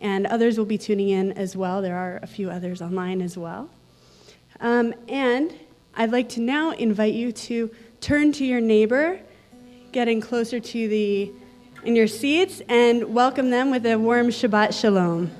and others will be tuning in as well. There are a few others online as well. And I'd like to now invite you to turn to your neighbor, getting closer to in your seats, and welcome them with a warm Shabbat Shalom.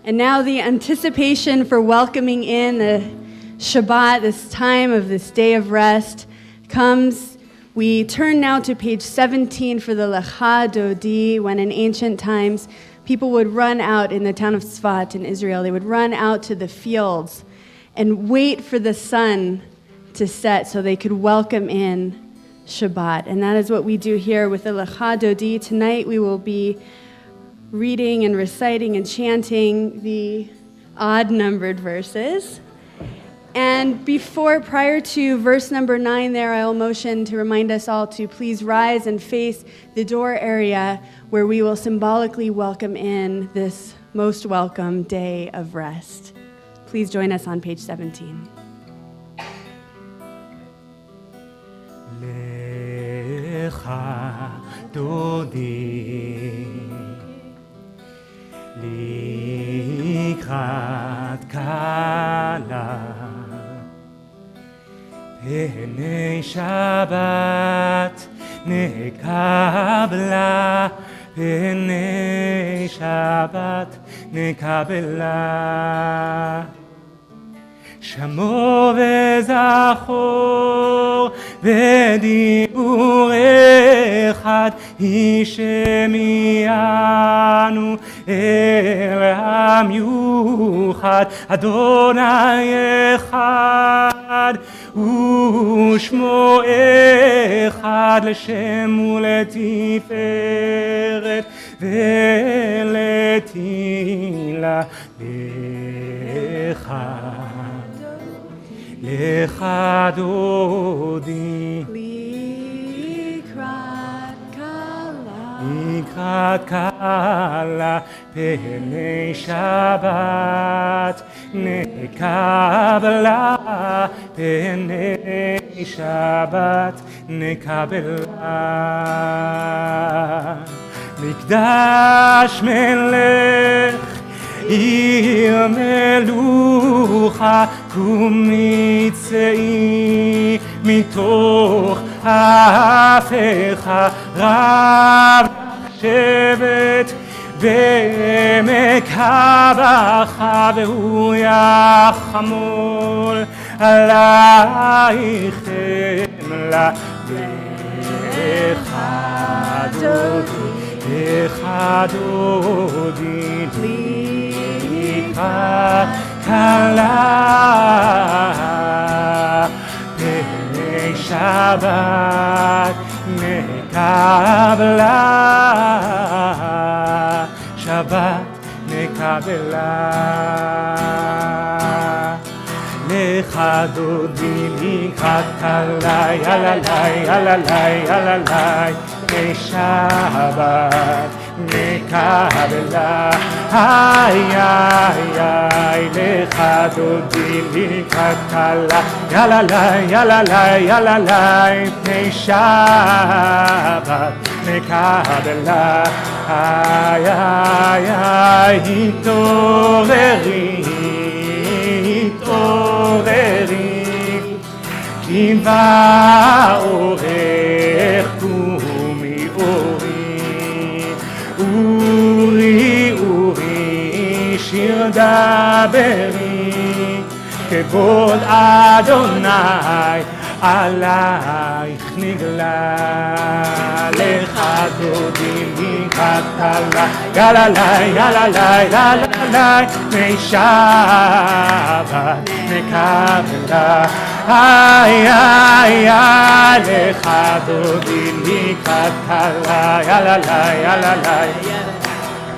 And now the anticipation for welcoming in the Shabbat, this time of this day of rest, comes. We turn now to page 17 for the Lecha Dodi, when in ancient times people would run out in the town of Tzfat in Israel. They would run out to the fields and wait for the sun to set so they could welcome in Shabbat. And that is what we do here with the Lecha Dodi. Tonight we will be reading and reciting and chanting the odd-numbered verses. And prior to verse number 9 there, I will motion to remind us all to please rise and face the door area where we will symbolically welcome in this most welcome day of rest. Please join us on page 17. Lecha Dodi Likrat Kala Penei Shabbat Nekabla Penei Shabbat Nekabla Shamo וזכור בדיבור אחד ישמיענו אל המיוחד אדוני אחד ושמו אחד לשם ולתפארת ולתהילה לך Lecha Dodi Likrat Kala Penei Shabbat Nekabla Penei Shabbat Nekabla Mikdash Melech עיר מלוכה קומי צאי מתוך ההפכה רב שבט בעמק הבכה והוא יחמול עלייך חמלה lecha dodi Kala Penei Shabbat Nekabla Shabbat Nekabla Lecha Dodi Likrat Kala Yalalai Yalalai Yalalai Penei Shabbat Nekabla Ay ay ay Lecha Dodi Likrat Kala Yalalai Yalalai Yalalai Penei Shabbat Nekabla Ay ay ay Hitoreri Ki ba'orech Kumi Uri שיר דברי כבוד אדוני עלייך נגלה לך דודי מקטלה גללי גללי גללי משבת מקבלה איי איי איי לך דודי מקטלה גללי גללי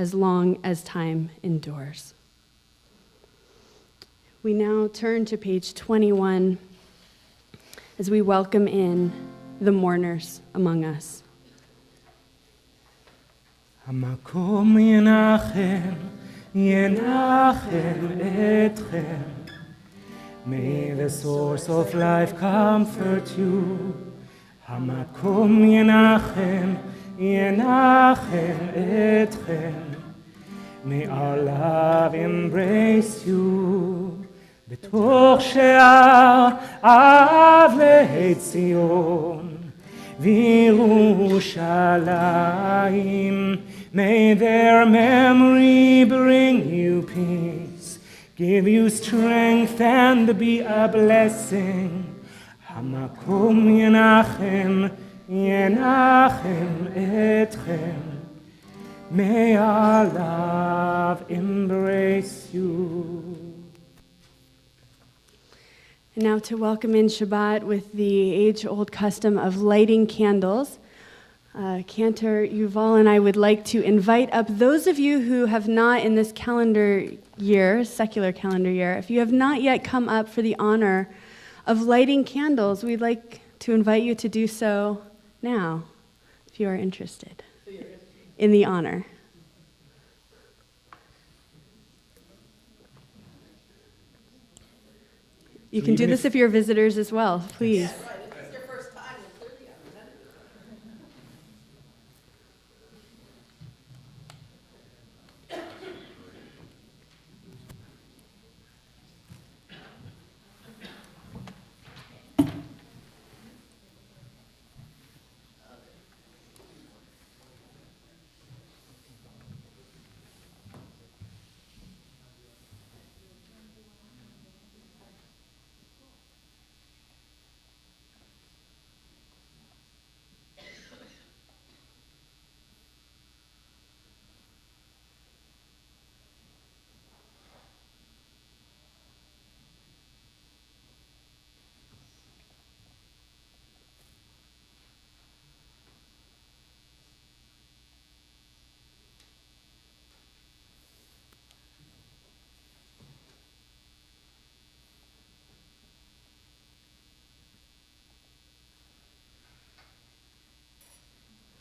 as long as time endures. We now turn to page 21 as we welcome in the mourners among us. המקום ינחם, ינחם אתכם. May the source of life comfort you. המקום ינחם, ינחם אתכם. May our love embrace you. בתוך שער אבלי ציון וירושלים. May their memory bring you peace, give you strength and be a blessing. המקום ינחם, ינחם אתכם. May our love embrace you. And now to welcome in Shabbat with the age-old custom of lighting candles. Cantor Yuval and I would like to invite up those of you who have not in this calendar year, secular calendar year, if you have not yet come up for the honor of lighting candles, we'd like to invite you to do so now, if you are interested in the honor. You can do this if you're visitors as well, please. Yeah, right. If it's your first time, then clearly I'm ready.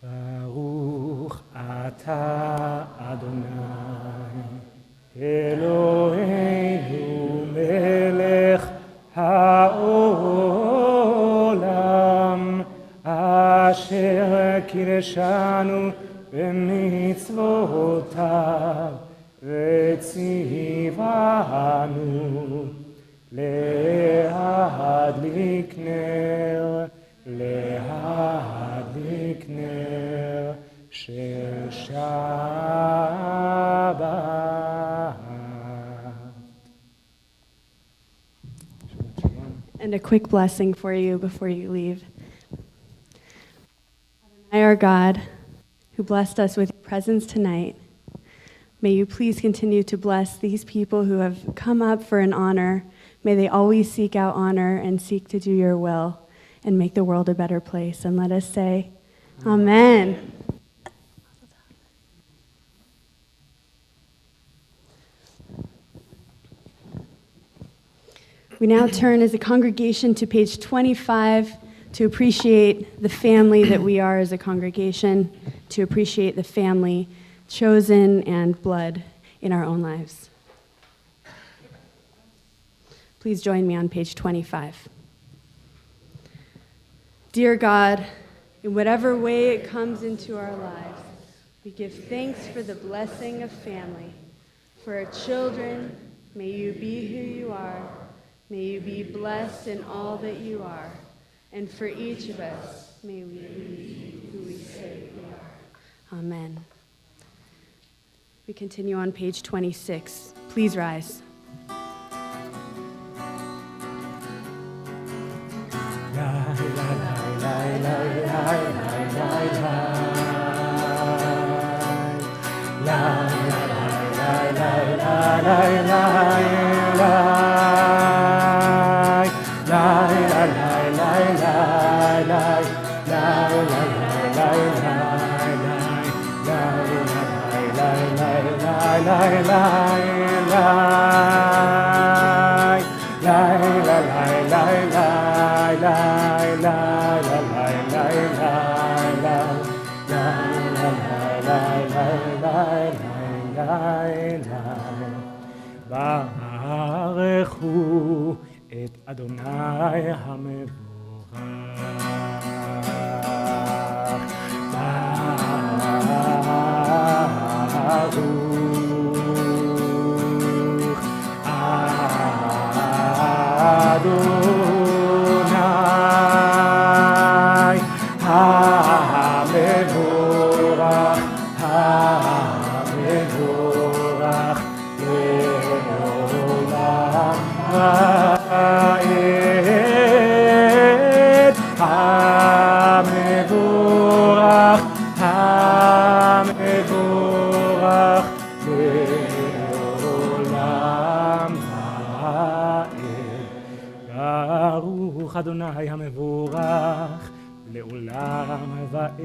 ברוך אתה אדוני אלוהינו מלך העולם אשר קידשנו במצוותיו וציוונו להדליק נר להדליק נר של שבת. And a quick blessing for you before you leave. Adonai, our God, who blessed us with your presence tonight, may you please continue to bless these people who have come up for an honor. May they always seek out honor and seek to do your will and make the world a better place. And let us say, Amen. We now turn as a congregation to page 25 to appreciate the family that we are as a congregation, to appreciate the family chosen and blood in our own lives. Please join me on page 25. Dear God, in whatever way it comes into our lives, we give thanks for the blessing of family. For our children, may you be who you are. May you be blessed in all that you are. And for each of us, may we be who we say we are. Amen. We continue on page 26. Please rise. La ברכו את אדוני המבורך. ברוך אדוני המבורך, המבורך לעולם ועד. המבורך, המבורך לעולם ועד. ברוך אדוני המבורך לעולם ועד.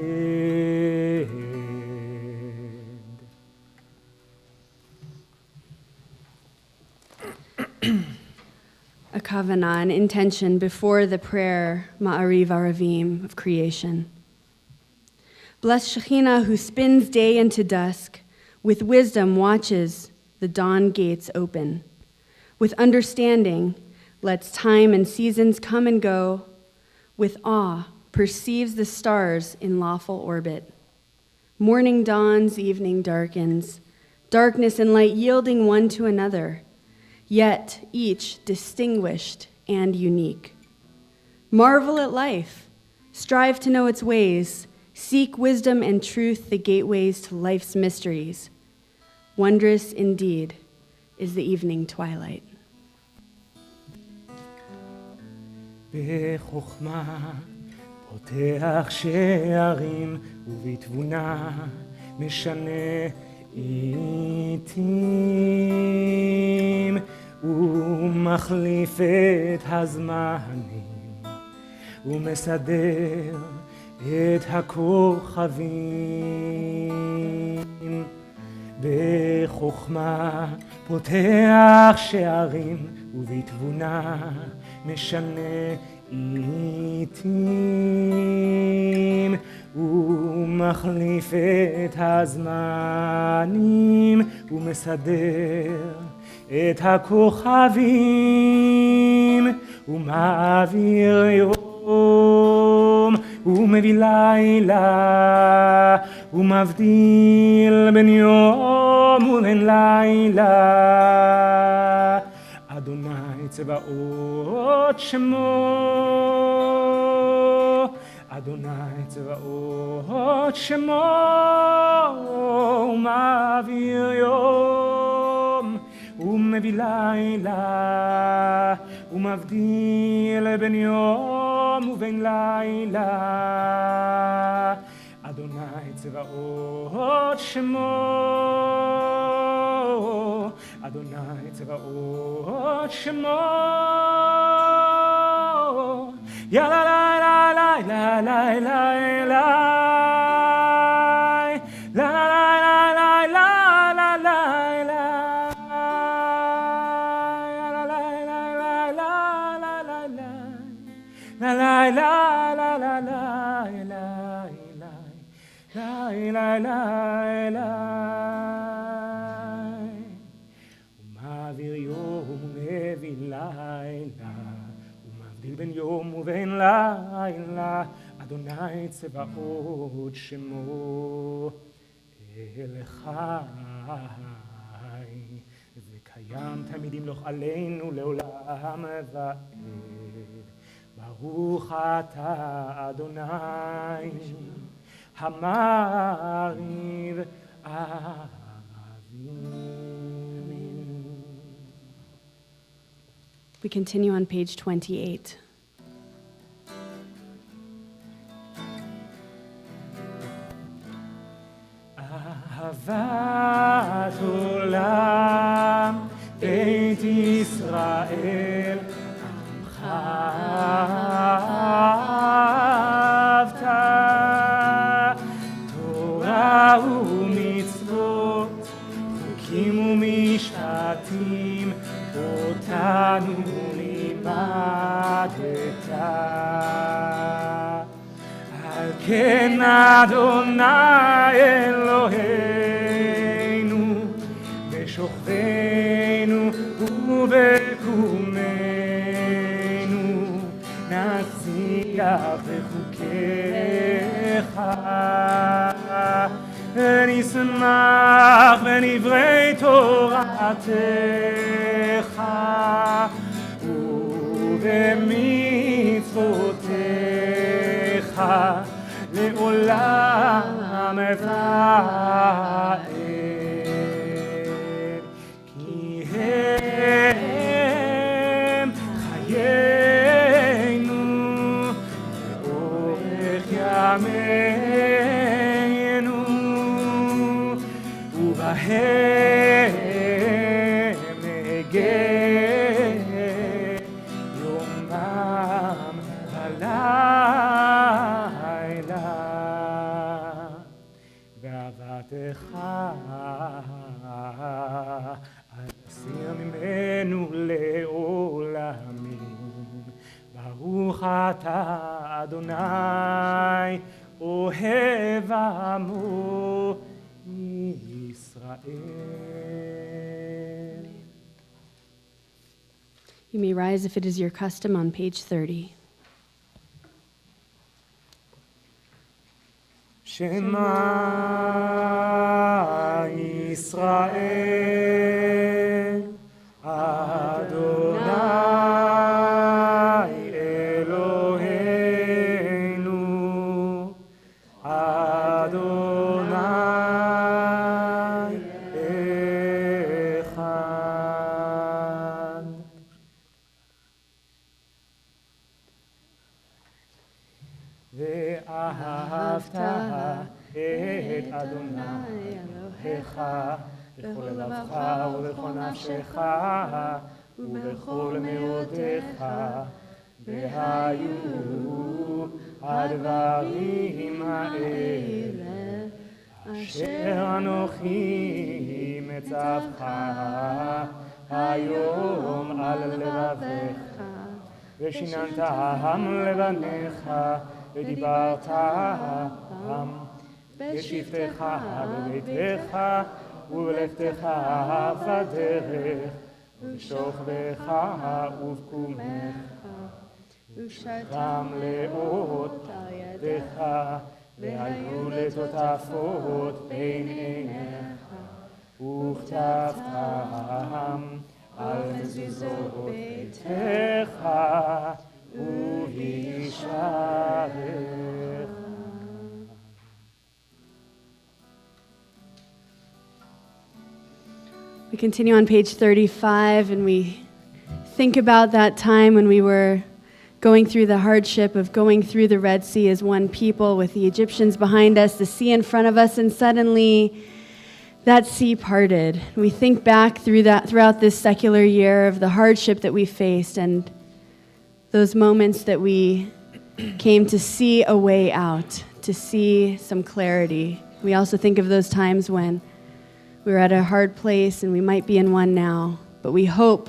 A kavanah, an intention before the prayer Ma'ariv Aravim of creation. Bless Shekhinah who spins day into dusk, with wisdom watches the dawn gates open. With understanding lets time and seasons come and go, with awe perceives the stars in lawful orbit. Morning dawns, evening darkens, darkness and light yielding one to another, yet each distinguished and unique. Marvel at life, strive to know its ways, seek wisdom and truth, the gateways to life's mysteries. Wondrous indeed is the evening twilight. בחוכמה פותח שערים ובתבונה משנה עיתים ומחליף את הזמנים ומסדר את הכוכבים. בחוכמה פותח שערים ובתבונה משנה עיתים ומחליף את הזמנים ומסדר את הכוכבים ומעביר יום ומביא לילה ומבדיל בין יום ובין לילה. אדוני צבאות שמו, אדוני צבאות שמו, ומעביר יום ומביא לילה ומבדיל בין יום ובין לילה. אדוני צבאות שמו, אדוני צבאות שמו. יא לה לה לה לה לה לה לה לה ומעביר יום ומביא לילה ומבדיל בין יום ובין לילה. אדוני צבאות שמו, אל חי וקיים תמיד ימלוך עלינו לעולם ועד. ברוך אתה אדוני המעריב אבינו. We continue on page 28. אהבת עולם בית ישראל עמך אהבת, תורה ומצוות חוקים נשים אותנו לימדת. על כן אדוני אלוהינו בשוכבנו ובקומנו נצליח בחוקיך ונשמח בדברי תורתך ובמצוותיך לעולם ועד, כי הם חיינו לאורך ימינו ובהם נהגה יומם ולילה, ואהבתך אל תסיר ממנו לעולמים. ברוך אתה אדוני אוהב עמו ישראל. You may rise if it is your custom on page 30. Shema Yisrael Adonai Eloheinu Adonai Echad. ואהבת את אדוני אלוהיך בכל לבבך ובכל נפשך ובכל מאודיך, והיו הדברים האלה אשר אנוכי מצווך היום על לבבך, ושיננתם לבניך ודיברתם בשבתך בביתך ובלכתך בדרך ובשוכבך ובקומך, ושרתם לאות על ידך והיו לטוטפות בין עיניך, וכתבתם על מזוזות ביתך ובישעריך. We continue on page 35, and we think about that time when we were going through the hardship of going through the Red Sea as one people with the Egyptians behind us, the sea in front of us, and suddenly that sea parted. We think back throughout this secular year of the hardship that we faced and those moments that we came to see a way out, to see some clarity. We also think of those times when we were at a hard place and we might be in one now, but we hope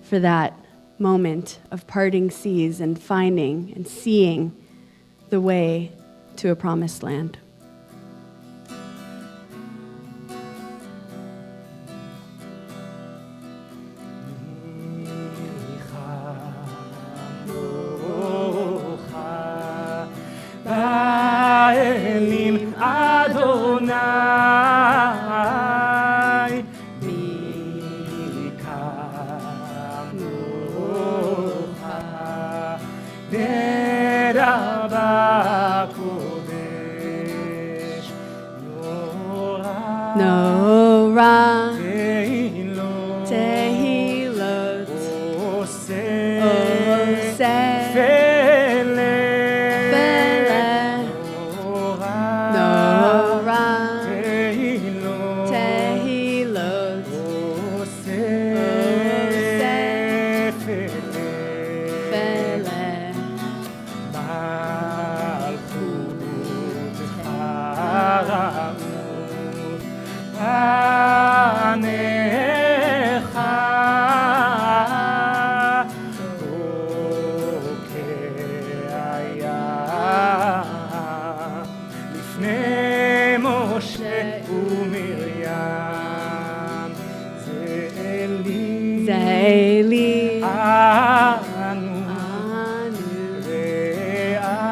for that moment of parting seas and finding and seeing the way to a promised land. Zeli. Anu ve'amru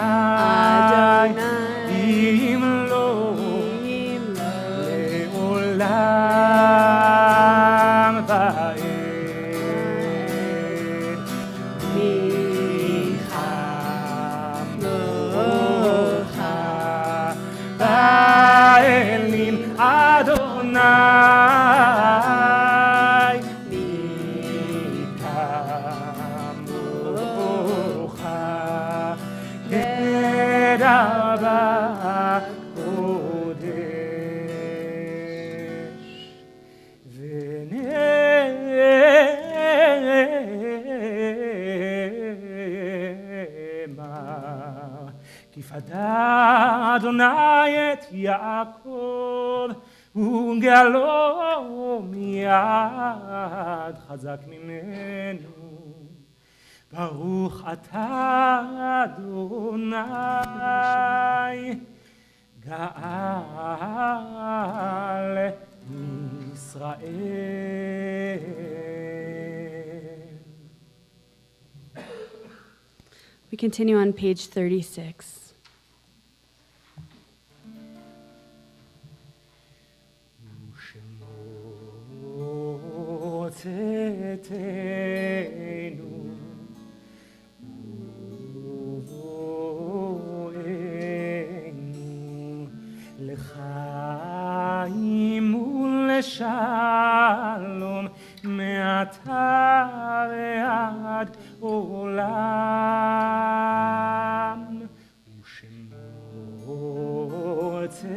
Adonai im lo le'olam va'ed Ba'elim Adonai Mikamocha Kedaba Kodesh V'ne'emar Kifada Adonai et Yaakov וגלו מיד חזק ממנו ברוך אתה אדוני גאל ישראל. We continue on page 36. צאתנו ובואנו לחיים ולשלום מעתה ועד עולם ושמור צאתנו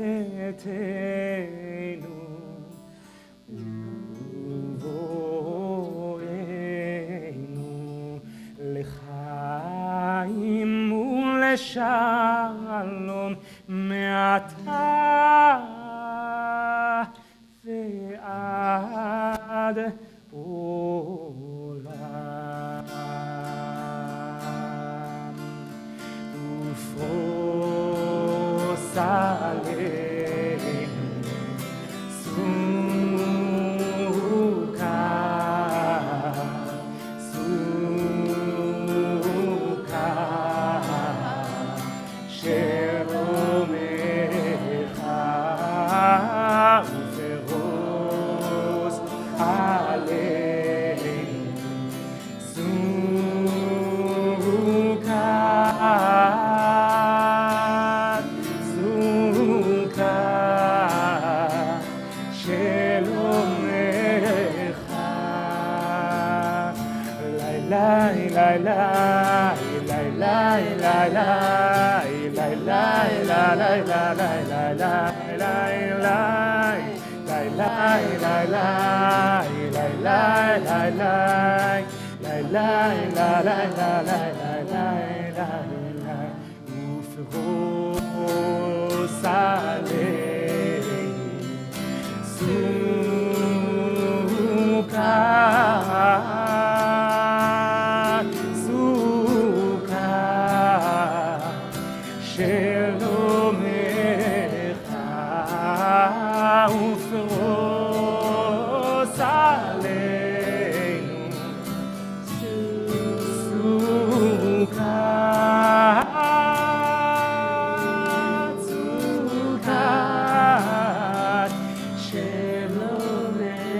לחיים ולשלום מעתה ועד עולם ופרוס עלינו ופרוס עלינו סוכה שלומך ופרוס עלינו סוכה שלומך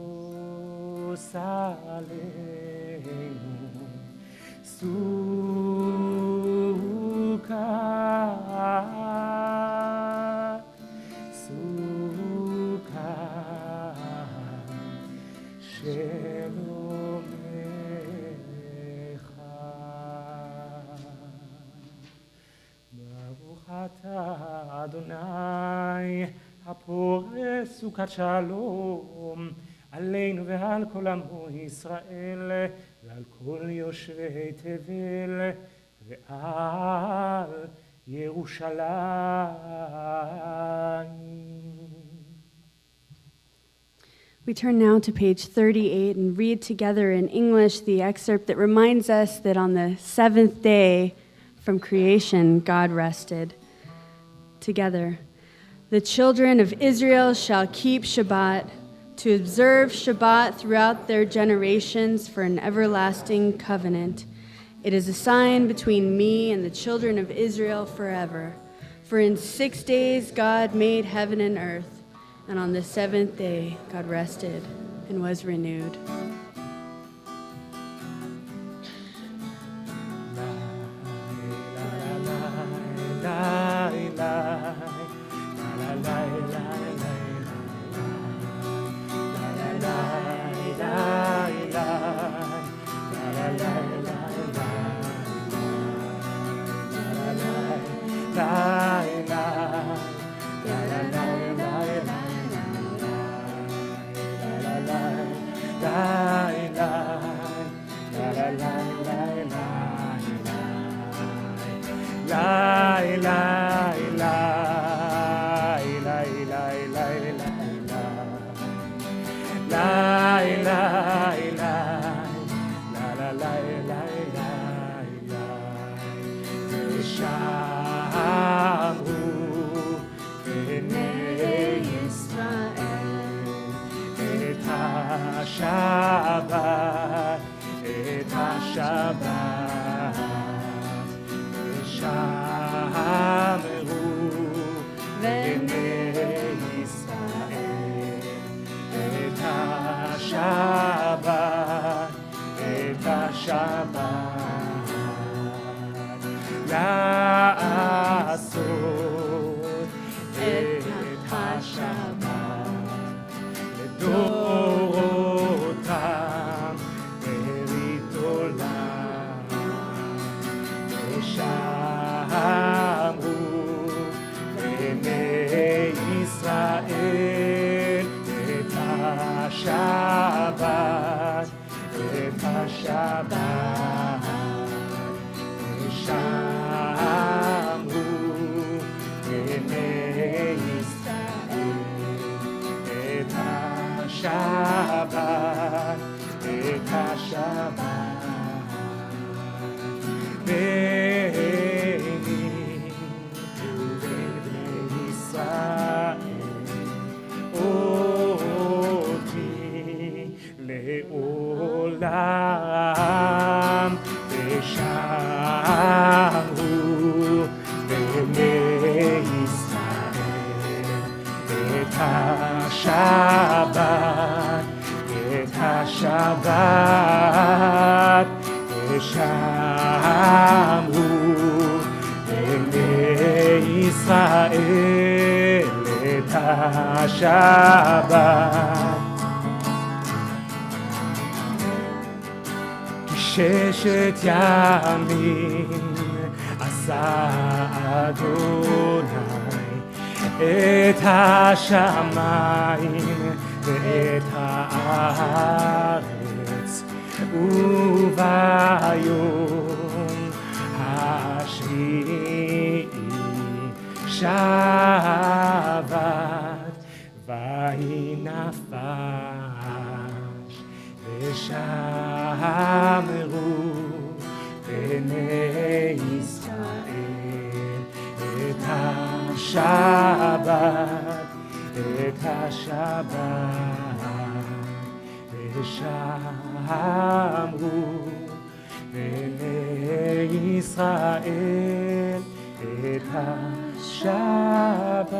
ופרוס עלינו סוכה שלומך. ברוך אתה אדוני הפורס סוכת שלום עלינו ועל כל עמו ישראל ועל כל יושבי תבל ועל ירושלים. We turn now to page 38 and read together in English the excerpt that reminds us that on the seventh day from creation, God rested. Together, the children of Israel shall keep Shabbat, to observe Shabbat throughout their generations for an everlasting covenant. It is a sign between me and the children of Israel forever. For in 6 days God made heaven and earth, and on the seventh day God rested and was renewed. Shabbat, et ha-Shabbat, ושמרו בני ישראל, את השבת, את השבת, לעשות את השבת, לדורותם ברית עולם, ושמרו בני ישראל את השבת, את השבת, ושמרו בני ישראל את השבת, את השבת. ביני ובין בני ישראל אותי לעולם, ושמרו בני ישראל את השבת, את השבת, ושמרו בני ישראל את השבת. כי 6 ימים עשה אדוני את השמיים ואת הארץ, וביום השביעי שבת, ויהי נפש, ושמרו בני ישראל את השבת, את השבת, ושמרו בני ישראל את השבת.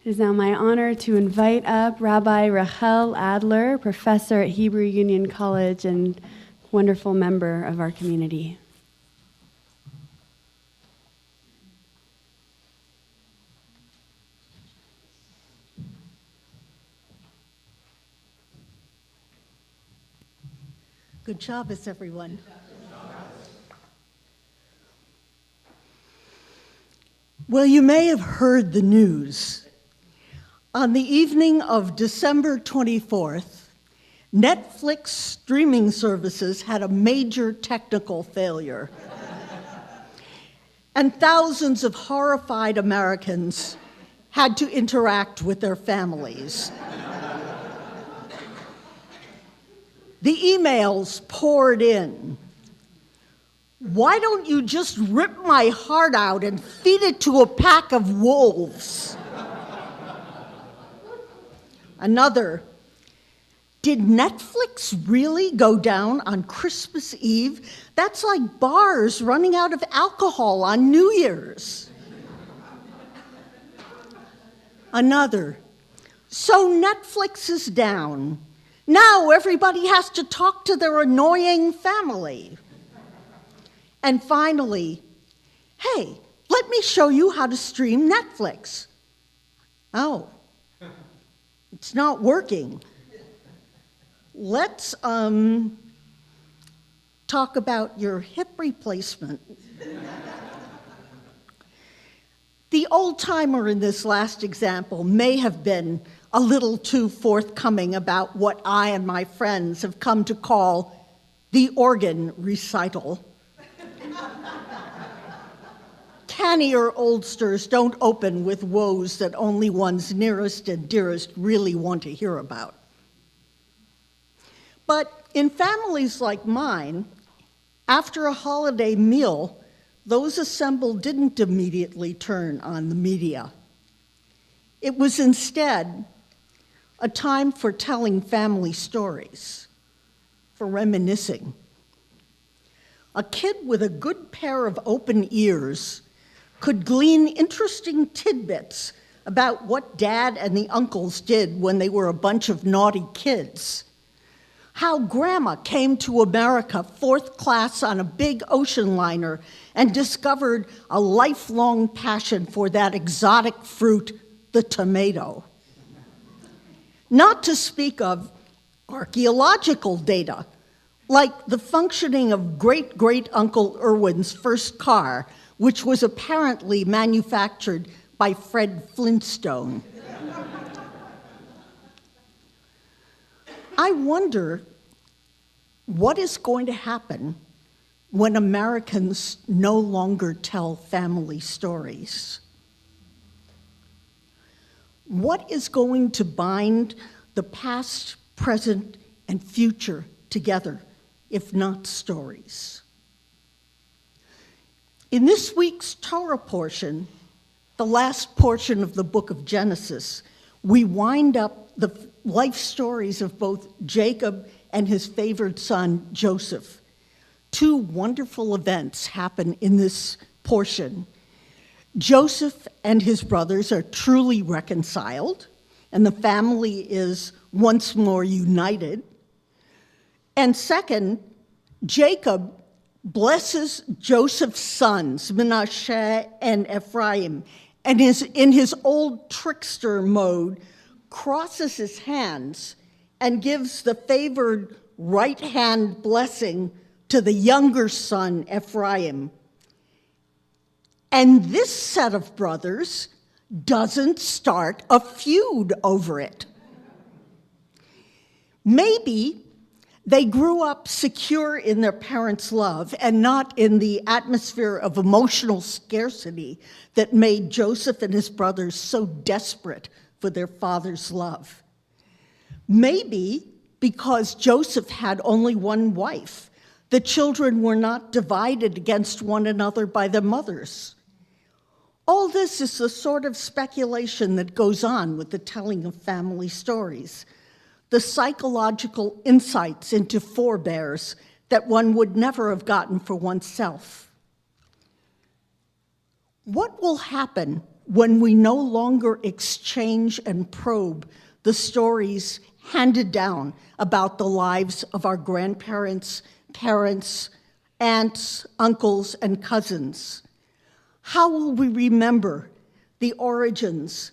It is now my honor to invite up Rabbi Rachel Adler, professor at Hebrew Union College and wonderful member of our community. Good Shabbos, everyone. Well, you may have heard the news. On the evening of December 24th, Netflix streaming services had a major technical failure. And thousands of horrified Americans had to interact with their families. The emails poured in. Why don't you just rip my heart out and feed it to a pack of wolves? Another, did Netflix really go down on Christmas Eve? That's like bars running out of alcohol on New Year's. Another, so Netflix is down. Now everybody has to talk to their annoying family. And finally, hey, let me show you how to stream Netflix. Oh, it's not working. Let's talk about your hip replacement. The old-timer in this last example may have been a little too forthcoming about what I and my friends have come to call the organ recital. Cannier oldsters don't open with woes that only one's nearest and dearest really want to hear about. But in families like mine, after a holiday meal, those assembled didn't immediately turn on the media. It was instead a time for telling family stories, for reminiscing. A kid with a good pair of open ears could glean interesting tidbits about what Dad and the uncles did when they were a bunch of naughty kids. How Grandma came to America fourth class on a big ocean liner and discovered a lifelong passion for that exotic fruit, the tomato. Not to speak of archaeological data, like the functioning of great-great-uncle Irwin's first car, which was apparently manufactured by Fred Flintstone. I wonder what is going to happen when Americans no longer tell family stories. What is going to bind the past, present, and future together, if not stories? In this week's Torah portion, the last portion of the book of Genesis, we wind up the life stories of both Jacob and his favored son, Joseph. Two wonderful events happen in this portion. Joseph and his brothers are truly reconciled, and the family is once more united. And second, Jacob blesses Joseph's sons, Manasseh and Ephraim, and is in his old trickster mode, crosses his hands and gives the favored right hand blessing to the younger son, Ephraim. And this set of brothers doesn't start a feud over it. Maybe they grew up secure in their parents' love and not in the atmosphere of emotional scarcity that made Joseph and his brothers so desperate for their father's love. Maybe because Joseph had only one wife, the children were not divided against one another by their mothers. All this is the sort of speculation that goes on with the telling of family stories, the psychological insights into forebears that one would never have gotten for oneself. What will happen when we no longer exchange and probe the stories handed down about the lives of our grandparents, parents, aunts, uncles, and cousins? How will we remember the origins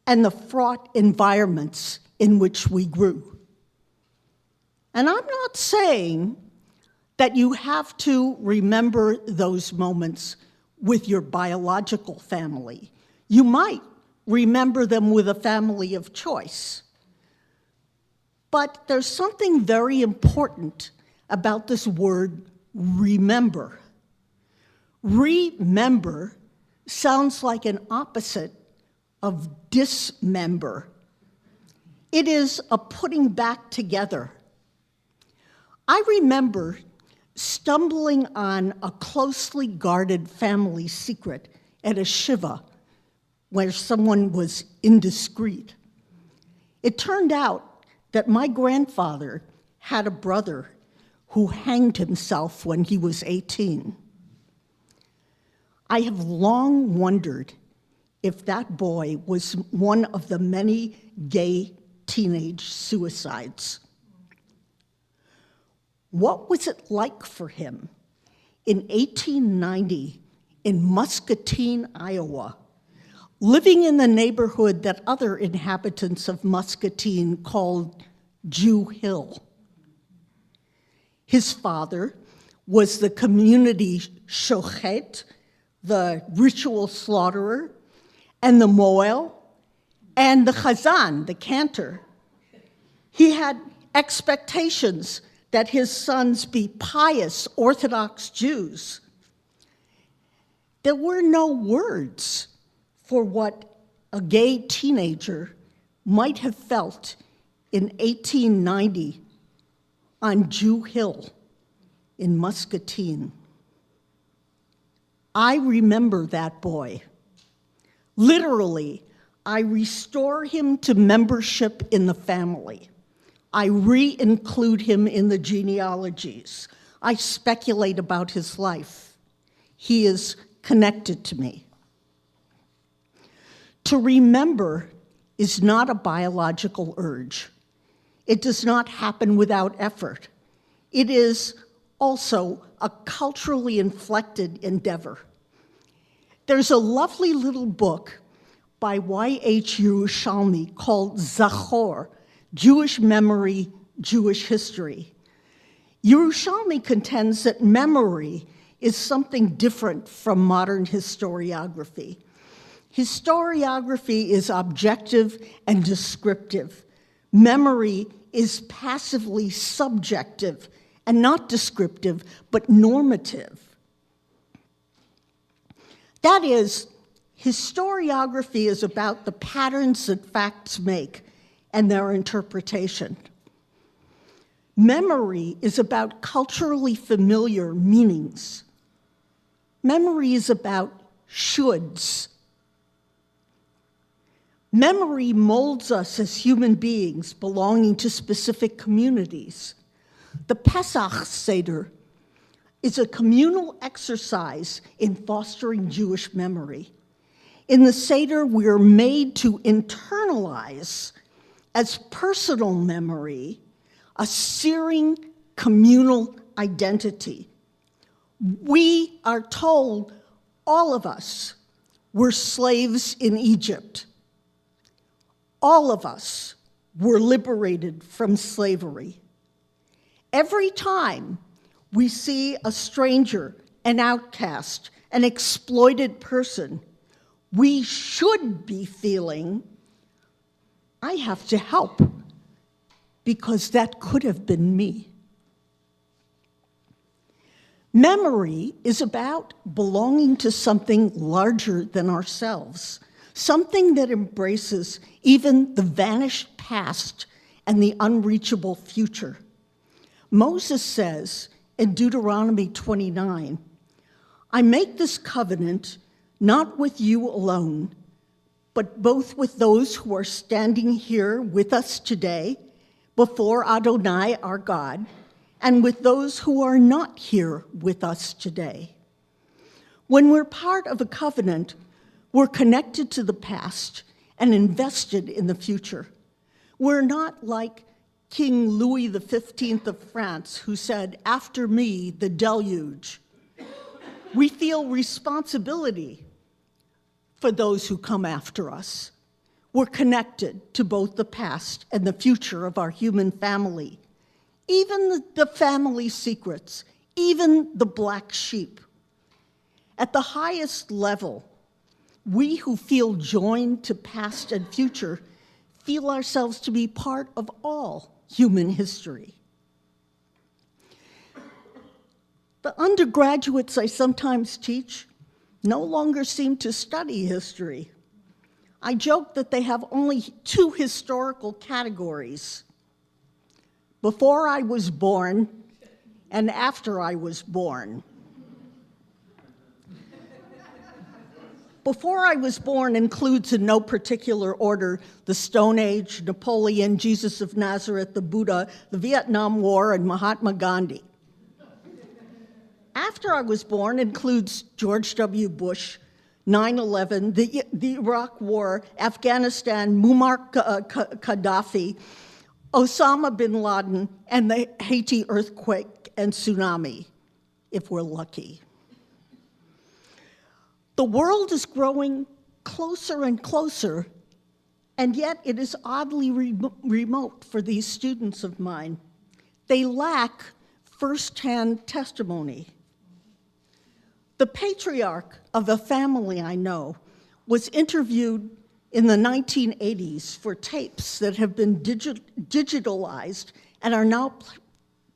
and the fraught environments in which we grew? And I'm not saying that you have to remember those moments with your biological family. You might remember them with a family of choice. But there's something very important about this word, remember. Remember sounds like an opposite of dismember. It is a putting back together. I remember stumbling on a closely guarded family secret at a shiva where someone was indiscreet. It turned out that my grandfather had a brother who hanged himself when he was 18. I have long wondered if that boy was one of the many gay teenage suicides. What was it like for him in 1890 in Muscatine, Iowa, living in the neighborhood that other inhabitants of Muscatine called Jew Hill? His father was the community shochet, the ritual slaughterer, and the moel, and the chazan, the cantor. He had expectations that his sons be pious Orthodox Jews. There were no words for what a gay teenager might have felt in 1890 on Jew Hill in Muscatine. I remember that boy. Literally, I restore him to membership in the family. I re-include him in the genealogies. I speculate about his life. He is connected to me. To remember is not a biological urge. It does not happen without effort. It is also a culturally inflected endeavor. There's a lovely little book by Y.H. Yerushalmi called Zachor, Jewish Memory, Jewish History. Yerushalmi contends that memory is something different from modern historiography. Historiography is objective and descriptive. Memory is passively subjective and not descriptive, but normative. That is, historiography is about the patterns that facts make and their interpretation. Memory is about culturally familiar meanings. Memory is about shoulds. Memory molds us as human beings belonging to specific communities. The Pesach Seder is a communal exercise in fostering Jewish memory. In the Seder, we are made to internalize as personal memory a searing communal identity. We are told, all of us, were slaves in Egypt. All of us were liberated from slavery. Every time we see a stranger, an outcast, an exploited person, we should be feeling, I have to help, because that could have been me. Memory is about belonging to something larger than ourselves, something that embraces even the vanished past and the unreachable future. Moses says in Deuteronomy 29, I make this covenant not with you alone, but both with those who are standing here with us today before Adonai our God, and with those who are not here with us today. When we're part of a covenant, we're connected to the past and invested in the future. We're not like King Louis XV of France, who said, after me, the deluge. We feel responsibility for those who come after us. We're connected to both the past and the future of our human family, even the family secrets, even the black sheep. At the highest level, we who feel joined to past and future feel ourselves to be part of all human history. The undergraduates I sometimes teach no longer seem to study history. I joke that they have only 2 historical categories. Before I was born and after I was born. Before I was born includes in no particular order the Stone Age, Napoleon, Jesus of Nazareth, the Buddha, the Vietnam War, and Mahatma Gandhi. After I was born includes George W. Bush, 9/11, the Iraq War, Afghanistan, Muammar Gaddafi, Osama bin Laden, and the Haiti earthquake and tsunami, if we're lucky. The world is growing closer and closer, and yet it is oddly remote for these students of mine. They lack firsthand testimony. The patriarch of a family I know was interviewed in the 1980s for tapes that have been digitalized and are now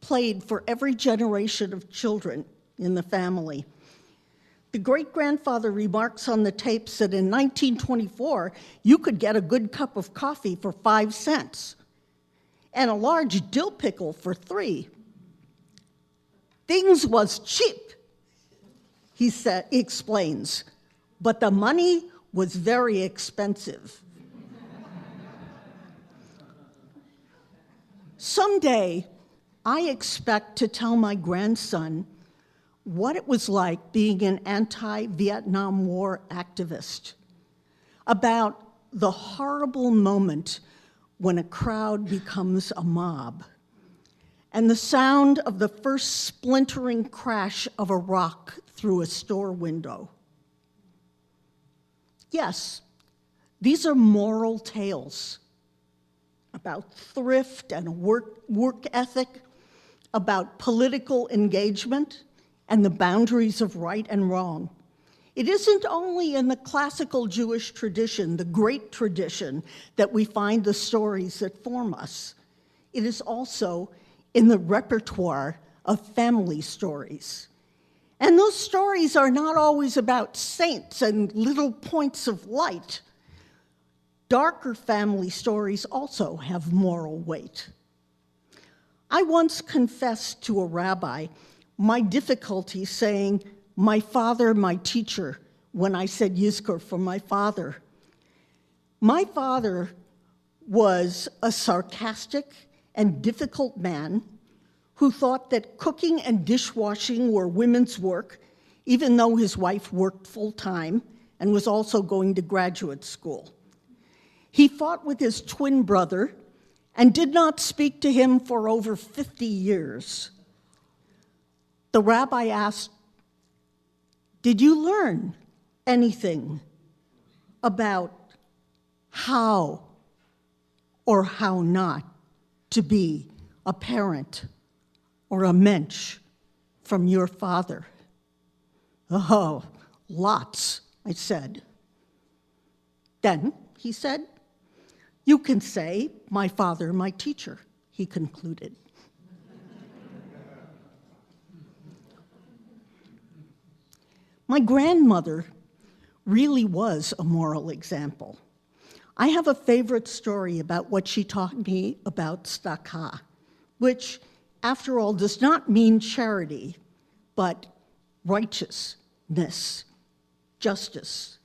played for every generation of children in the family. The great-grandfather remarks on the tapes that in 1924, you could get a good cup of coffee for 5 cents and a large dill pickle for 3. Things was cheap, he explains, but the money was very expensive. Someday, I expect to tell my grandson what it was like being an anti-Vietnam War activist, about the horrible moment when a crowd becomes a mob, and the sound of the first splintering crash of a rock through a store window. Yes, these are moral tales about thrift and work ethic, about political engagement, and the boundaries of right and wrong. It isn't only in the classical Jewish tradition, the great tradition, that we find the stories that form us. It is also in the repertoire of family stories. And those stories are not always about saints and little points of light. Darker family stories also have moral weight. I once confessed to a rabbi my difficulty saying, "my father, my teacher," when I said Yizkor for my father. My father was a sarcastic and difficult man who thought that cooking and dishwashing were women's work, even though his wife worked full-time and was also going to graduate school. He fought with his twin brother and did not speak to him for over 50 years. The rabbi asked, "Did you learn anything about how or how not to be a parent or a mensch from your father?" "Oh, lots," I said. "Then," he said, "you can say, 'my father, my teacher,'" he concluded. My grandmother really was a moral example. I have a favorite story about what she taught me about tzedakah, which, after all, does not mean charity, but righteousness, justice.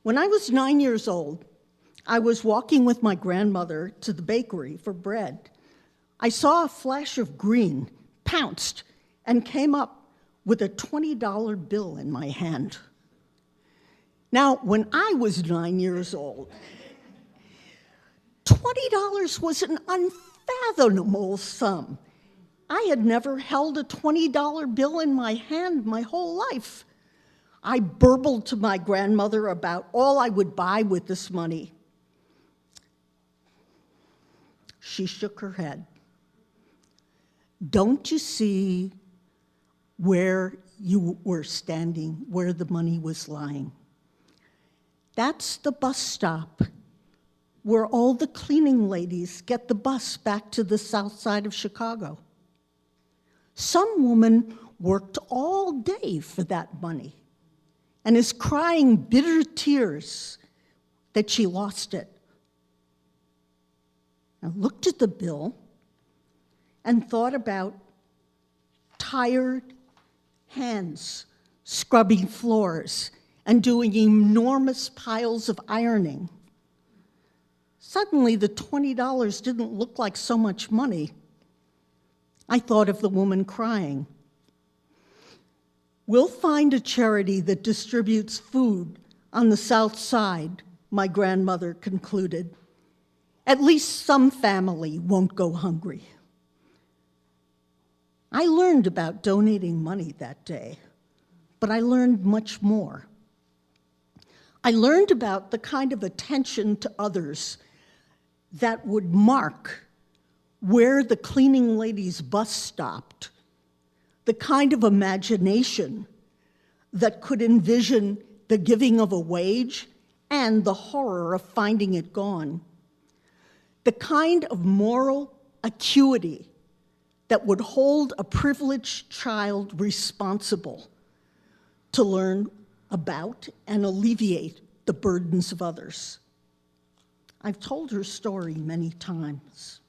When I was 9 years old, I was walking with my grandmother to the bakery for bread. I saw a flash of green, pounced, and came up with a $20 bill in my hand. Now, when I was 9 years old, $20 was an unfathomable sum. I had never held a $20 bill in my hand my whole life. I burbled to my grandmother about all I would buy with this money. She shook her head. "Don't you see where you were standing, where the money was lying? That's the bus stop where all the cleaning ladies get the bus back to the south side of Chicago. Some woman worked all day for that money and is crying bitter tears that she lost it." I looked at the bill and thought about tired hands scrubbing floors and doing enormous piles of ironing. Suddenly, the $20 didn't look like so much money. I thought of the woman crying. We'll find a charity that distributes food on the South Side, my grandmother concluded. At least some family won't go hungry. I learned about donating money that day, but I learned much more. I learned about the kind of attention to others that would mark where the cleaning lady's bus stopped, the kind of imagination that could envision the giving of a wage and the horror of finding it gone, the kind of moral acuity that would hold a privileged child responsible to learn about and alleviate the burdens of others. I've told her story many times.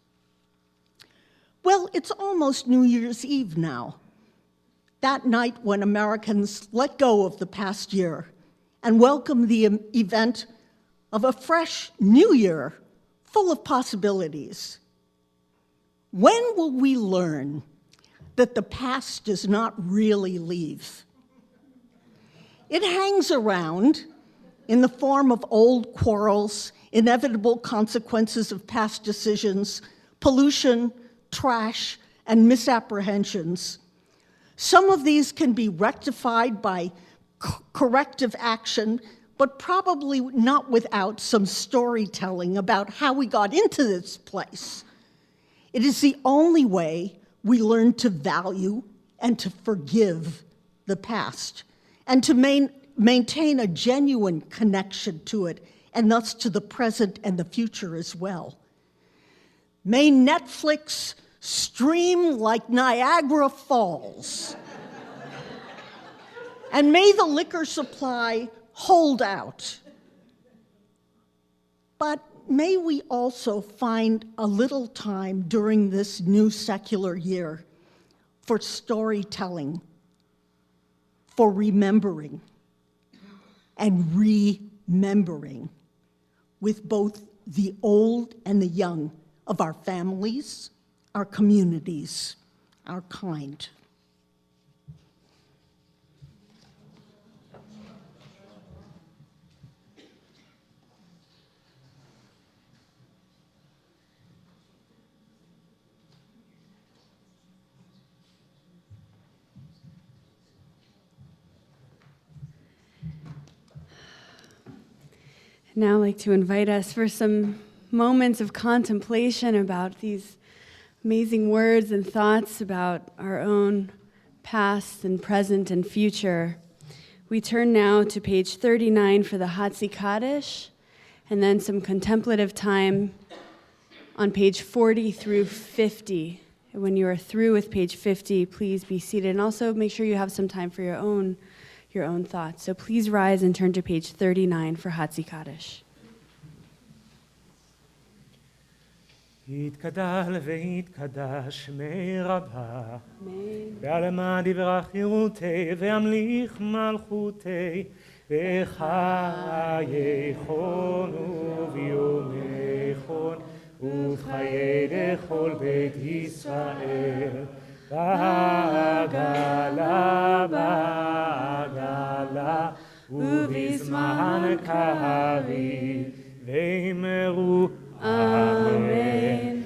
Well, it's almost New Year's Eve now, that night when Americans let go of the past year and welcome the event of a fresh new year full of possibilities. When will we learn that the past does not really leave? It hangs around in the form of old quarrels, inevitable consequences of past decisions, pollution, trash, and misapprehensions. Some of these can be rectified by corrective action, but probably not without some storytelling about how we got into this place. It is the only way we learn to value and to forgive the past, and to maintain a genuine connection to it, and thus to the present and the future as well. May Netflix stream like Niagara Falls. And may the liquor supply hold out. But may we also find a little time during this new secular year for storytelling, for remembering, and remembering with both the old and the young of our families, our communities, our kind. Now I'd like to invite us for some moments of contemplation about these amazing words and thoughts about our own past and present and future. We turn now to page 39 for the Hatzi Kaddish, and then some contemplative time on page 40 through 50. And when you are through with page 50, please be seated, and also make sure you have some time for your own thoughts. So please rise and turn to page 39 for Hatzi Kaddish. יתגדל ויתקדש שמי רבה, בעלמא דברה חירותי, וימליך מלכותי, בחיי חון וביומי חון, ובחיי לכל בית ישראל, בעגלה בעגלה, ובזמן קריב, ואמרו אמן.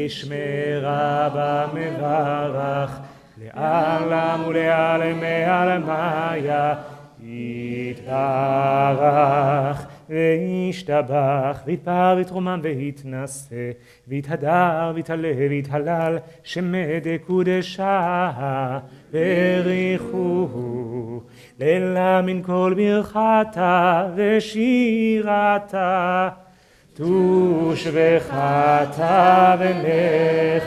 השמרה במברך, לעלם ולעלמי עלמיה, יתברך וישתבח, ויתפאר ויתרומם ויתנשא, ויתהדר ויתעלה ויתהלל, שמי קודשה בריחו, לילה מן כל ברכתה ושירתה, תושבחתה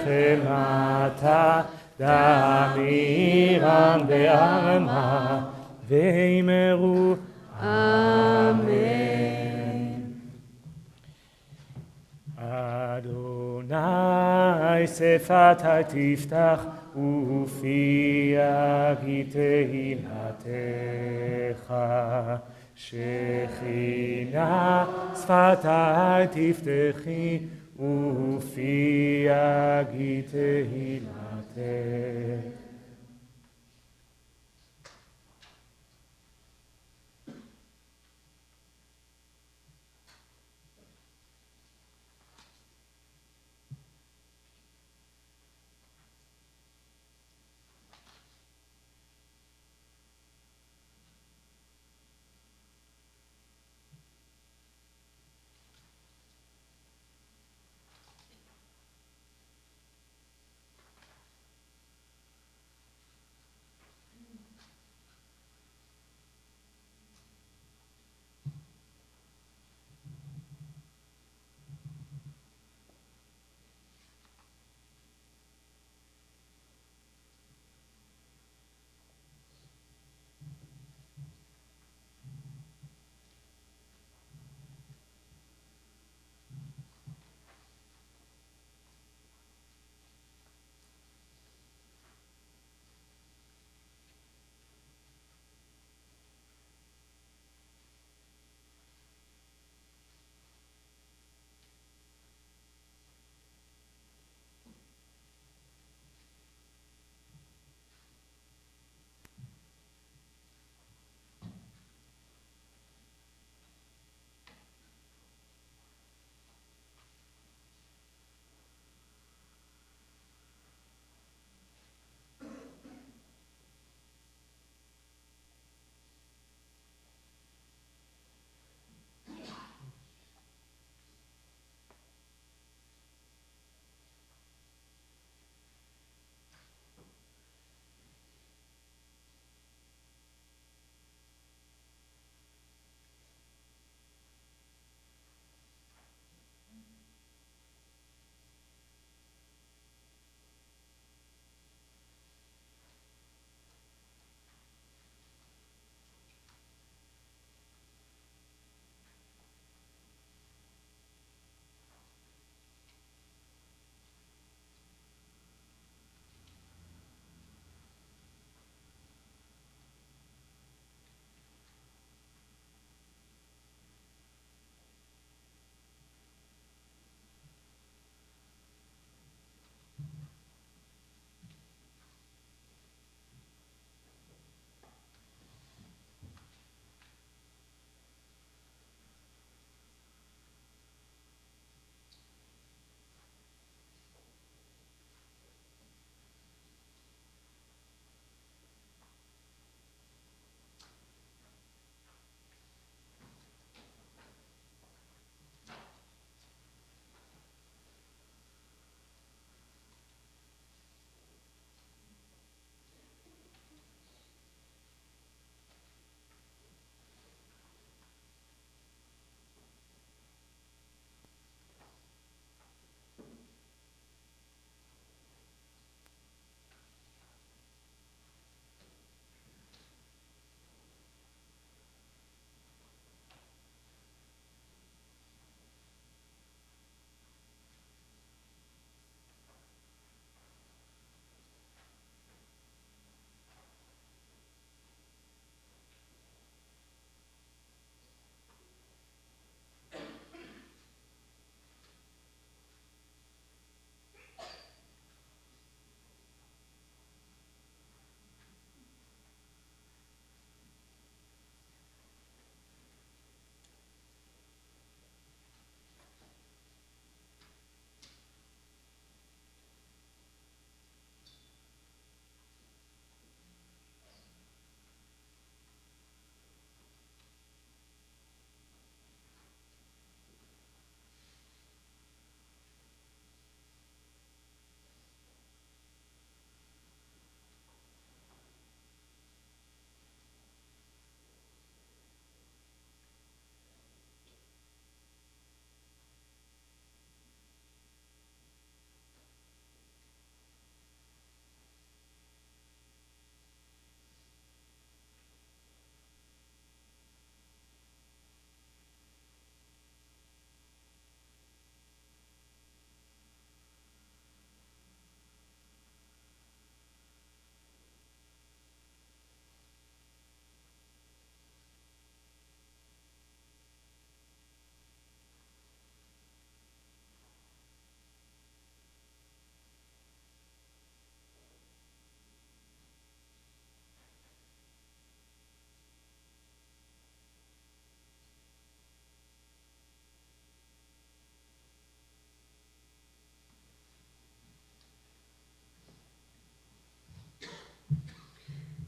ונחמתה, דמירם בעלמא, ואמרו אמן. אדוני שפתי תפתח ופי יגיד תהילתך. שכינה שפתי תפתחי ופי יגיד תהילתך.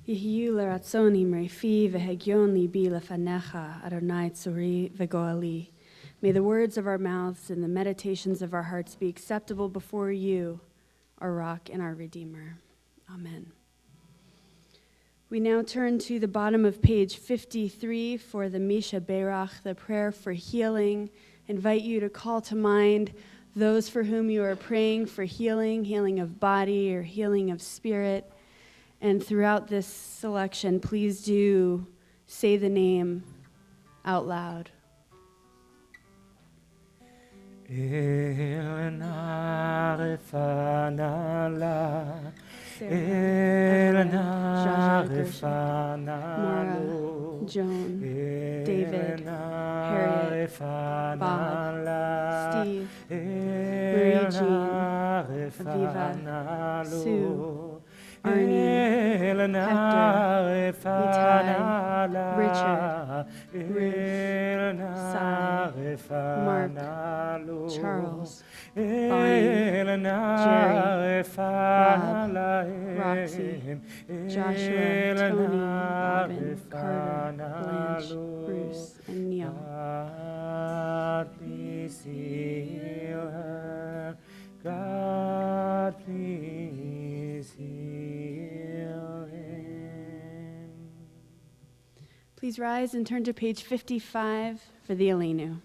יהיו לרצוני מרפי והגיון ליבי לפניך, אדוני צורי וגואלי. May the words of our mouths and the meditations of our hearts be acceptable before you, our rock and our redeemer. Amen. We now turn to the bottom of page 53 for the Misha Berach, the prayer for healing. Invite you to call to mind those for whom you are praying for healing, healing of body or healing of spirit. And throughout this selection, please do say the name out loud. Elna refana la, Sarah, Elna Jaja, refana Maura, lo, Joan, David, Harriet, Bob, Steve, Marie Jean, Aviva, Sue, Arnie, Hector, Itai, Richard, Ruth, Cy, Mark, Charles, Bonnie, Jerry, Rob, Roxy, Joshua, Tony, Robin, Carter, Blanche, Bruce, and Neil. God, please heal her. God, please heal him. Please rise and turn to page 55 for the Aleinu.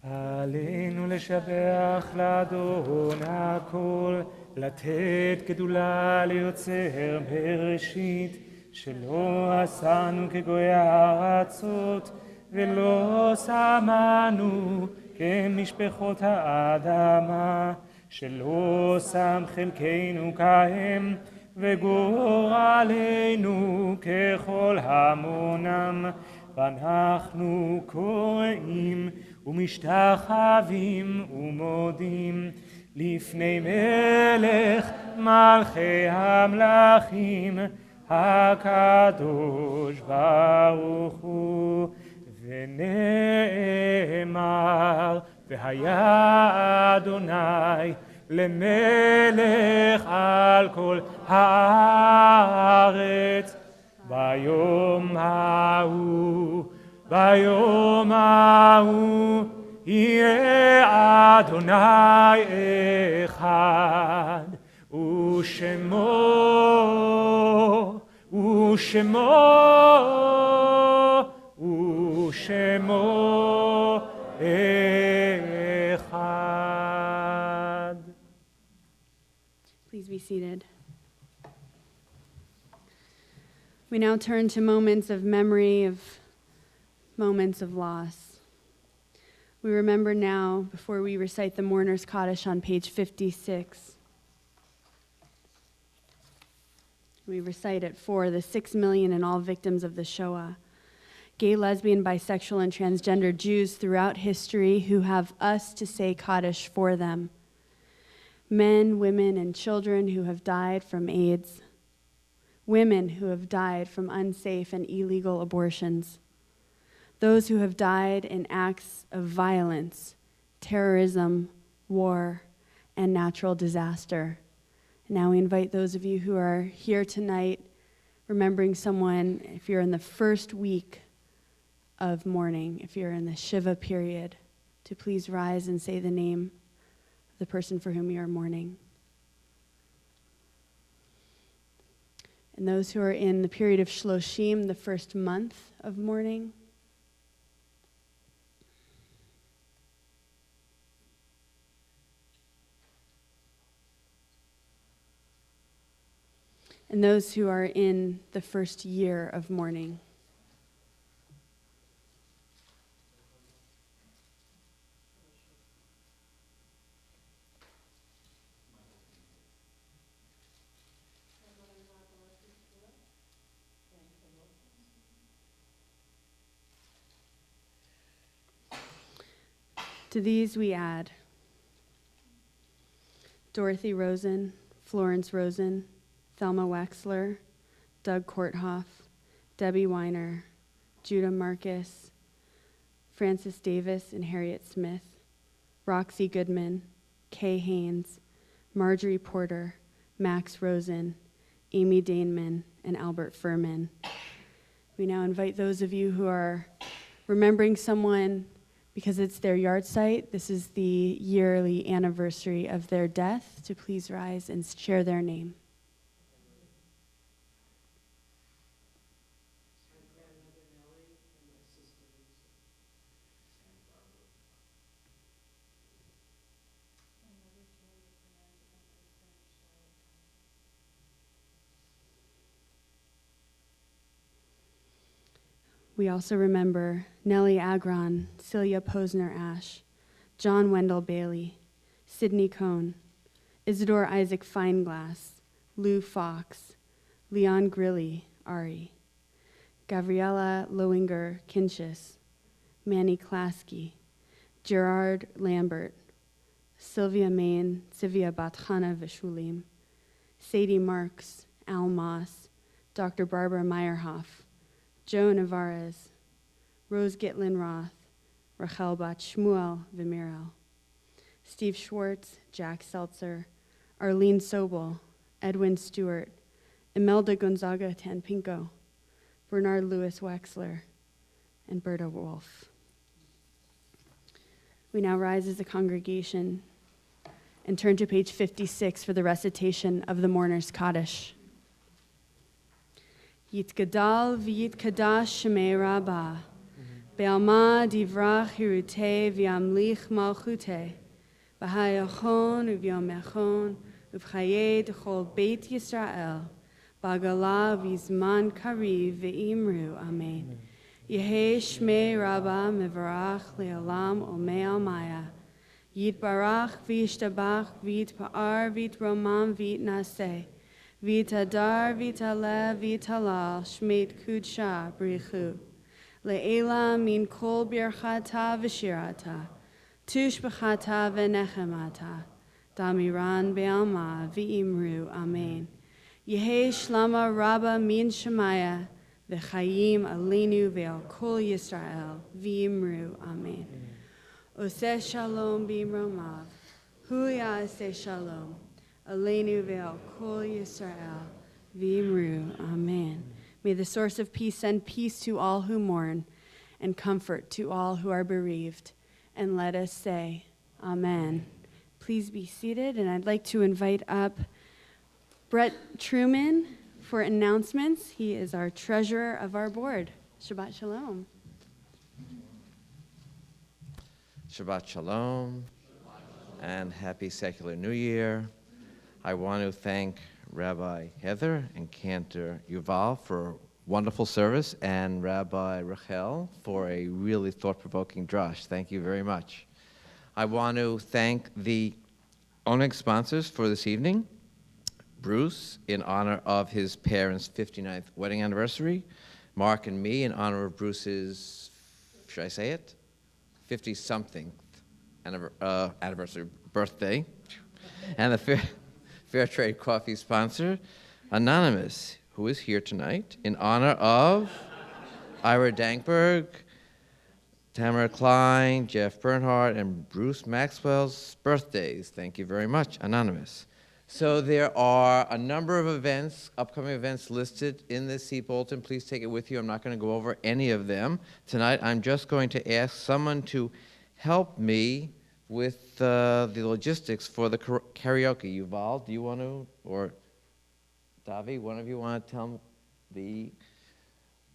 עלינו לשבח לאדון הכל, לתת גדולה ליוצר בראשית, שלא עשנו כגויי הארצות, ולא שמנו כמשפחות האדמה, שלא שם חלקנו כהם, וגורלנו ככל המונם, ואנחנו קוראים ומשתחווים ומודים לפני מלך מלכי המלכים הקדוש ברוך הוא. ונאמר והיה אדוני למלך על כל הארץ ביום ההוא יהיה אדוני אחד, ושמו אחד. Please be seated. We now turn to moments of memory, of moments of loss. We remember now, before we recite the Mourner's Kaddish on page 56. We recite it for the 6 million and all victims of the Shoah, gay, lesbian, bisexual, and transgender Jews throughout history who have us to say Kaddish for them. Men, women, and children who have died from AIDS. Women who have died from unsafe and illegal abortions. Those who have died in acts of violence, terrorism, war, and natural disaster. Now we invite those of you who are here tonight remembering someone, if you're in the first week of mourning, if you're in the Shiva period, to please rise and say the name of the person for whom you are mourning. And those who are in the period of Shloshim, the first month of mourning. And those who are in the first year of mourning. To these we add Dorothy Rosen, Florence Rosen, Thelma Wexler, Doug Korthoff, Debbie Weiner, Judah Marcus, Francis Davis and Harriet Smith, Roxy Goodman, Kay Haynes, Marjorie Porter, Max Rosen, Amy Daneman, and Albert Furman. We now invite those of you who are remembering someone because it's their yard site, this is the yearly anniversary of their death, to please rise and share their name. We also remember Nellie Agron, Celia Posner Ash, John Wendell Bailey, Sidney Cohn, Isidore Isaac Fineglass, Lou Fox, Leon Grilly, Ari, Gabriella Lowinger Kinchis, Manny Klasky, Gerard Lambert, Sylvia Main, Sivia Batchana Vishulim, Sadie Marks, Al Moss, Dr. Barbara Meyerhoff, Joe Navarez, Rose Gitlin Roth, Rachel Bat Shmuel Vimirel, Steve Schwartz, Jack Seltzer, Arlene Sobel, Edwin Stewart, Imelda Gonzaga Tanpinko, Bernard Lewis Wexler, and Berta Wolf. We now rise as a congregation and turn to page 56 for the recitation of the Mourner's Kaddish. Yitgadal v'yitkadash shemei Rabbah, be'alma divrach hirute v'yamlich malchute, b'hayachon u'v'yomechon u'v'chayei d'chol beit Yisrael, b'agala v'zman kariv v'imru, amen. Yehei shmei Rabbah mevarach le'olam omei almaya, yitbarach v'yishtabach v'yitpa'ar v'yitromam v'yitnaseh, Vitadar, vitale, vitalal, shmeit kudsha, brichu. Le'ela min kol birchata v'shirata, tush b'chata v'nechemata, damiran be'alma v'imru, amen. Yehei shlama rabba min shemaya, v'chayim aleinu ve'al kol Yisrael, v'imru, amen. Oseh shalom b'imromav, hu ya'aseh shalom. Aleinu ve'al kol Yisrael, v'imru, amen. May the source of peace send peace to all who mourn and comfort to all who are bereaved. And let us say, amen. Please be seated, and I'd like to invite up Brett Truman for announcements. He is our treasurer of our board. Shabbat shalom. Shabbat shalom, and happy secular New Year. I want to thank Rabbi Heather and Cantor Yuval for wonderful service, and Rabbi Rachel for a really thought-provoking drash. Thank you very much. I want to thank the owning sponsors for this evening. Bruce, in honor of his parents' 59th wedding anniversary. Mark and me, in honor of Bruce's, should I say it? 50-something anniversary birthday. And the Fair Trade Coffee sponsor, Anonymous, who is here tonight in honor of Ira Dankberg, Tamara Klein, Jeff Bernhardt, and Bruce Maxwell's birthdays. Thank you very much, Anonymous. So there are a number of events, upcoming events listed in this seat bulletin. Please take it with you. I'm not going to go over any of them tonight. I'm just going to ask someone to help me with the logistics for the karaoke. Yuval, do you want to, or Davi, one of you want to tell the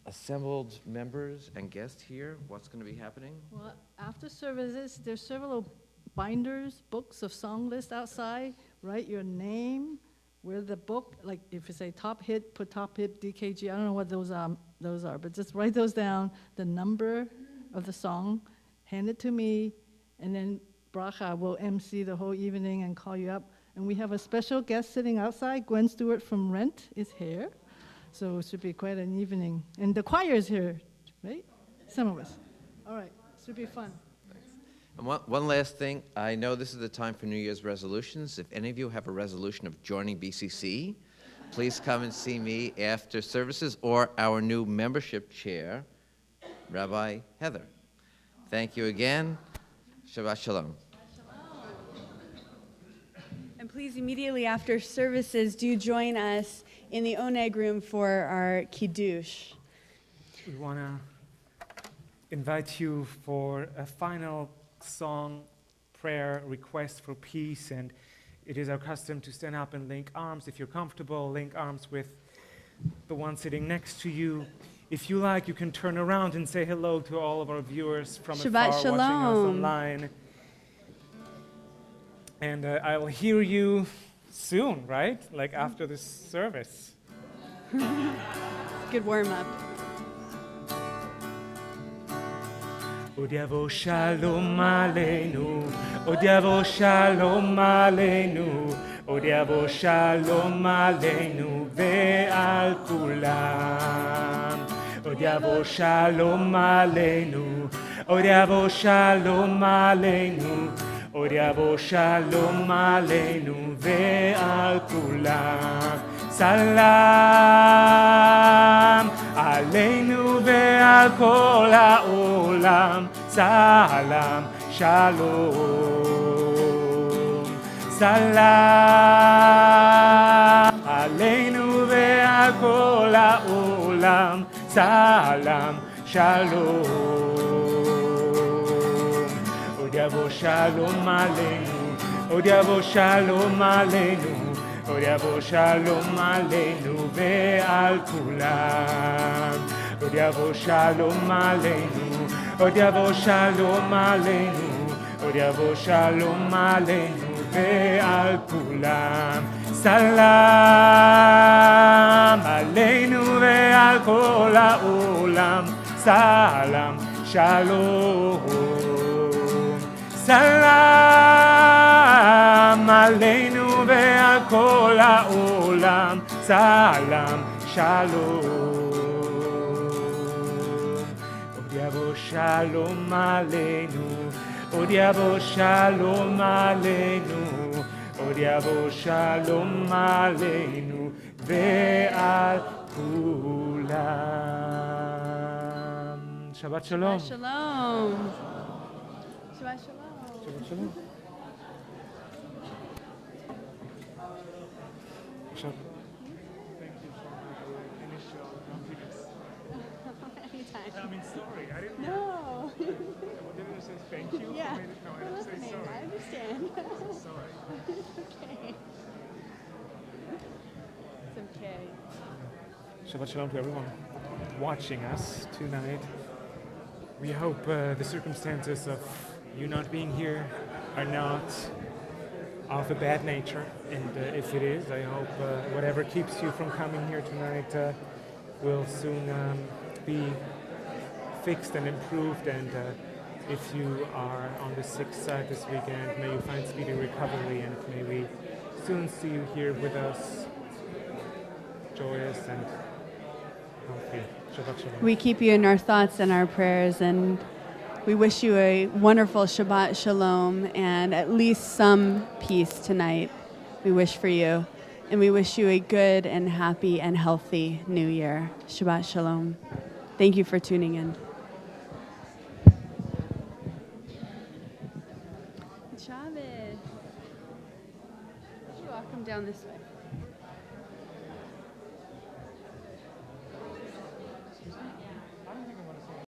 assembled members and guests here what's going to be happening? Well, after services, there's several binders, books of song lists outside. Write your name, where the book, like if you say top hit, put top hit, DKG, I don't know what those are, but just write those down, the number of the song, hand it to me, and then Bracha will MC the whole evening and call you up. And we have a special guest sitting outside. Gwen Stewart from Rent is here. So it should be quite an evening. And the choir is here, right? Some of us. All right, should be fun. Thanks. And one last thing. I know this is the time for New Year's resolutions. If any of you have a resolution of joining BCC, please come and see me after services or our new membership chair, Rabbi Heather. Thank you again. Shabbat shalom. please, immediately after services, do join us in the Oneg room for our Kiddush. We want to invite you for a final song, prayer, request for peace, and it is our custom to stand up and link arms. If you're comfortable, link arms with the one sitting next to you. If you like, you can turn around and say hello to all of our viewers from Shabbat afar watching us shalom. online. And I'll hear you soon, right? Like after this service. Good warm-up. Od yavo shalom aleinu, od yavo shalom aleinu, od yavo shalom aleinu ve'al kulam. Od yavo shalom aleinu, od yavo shalom aleinu, od yavo shalom aleinu ve'al kulam. Salam aleinu ve'al kol ha'olam. Salam shalom. Salam aleinu ve'al kol ha'olam. Salam shalom. Od yavo shalom aleinu, od yavo shalom aleinu. Od yavo shalom aleinu ve'al kulam. Od yavo shalom aleinu, od yavo shalom aleinu, od yavo shalom aleinu ve'al kulam. Salam aleinu ve'al kol ha'olam. Salam shalom. Salam aleinu ve'al kol ha'olam. Salam shalom. Od yavo shalom aleinu, od yavo shalom aleinu, od yavo shalom aleinu ve'al kulam. Shabbat shalom. Shabbat shalom. Shabbat shalom. Shabbat shalom. Thank you for my initial confidence. Anytime. I mean, sorry, I didn't No. didn't say thank you. Yeah. I made it, no, I We're didn't say listening. sorry. I understand. Sorry. Okay. It's okay. Shabbat shalom to everyone watching us tonight. We hope the circumstances of you not being here are not of a bad nature, and if it is, I hope whatever keeps you from coming here tonight will soon be fixed and improved, and if you are on the sick side this weekend, may you find speedy recovery, and may we soon see you here with us, joyous and healthy. Shabbat shalom. We keep you in our thoughts and our prayers, and we wish you a wonderful Shabbat Shalom and at least some peace tonight. We wish for you, and we wish you a good and happy and healthy New Year. Shabbat Shalom. Thank you for tuning in. Shabbos. You're welcome down this way.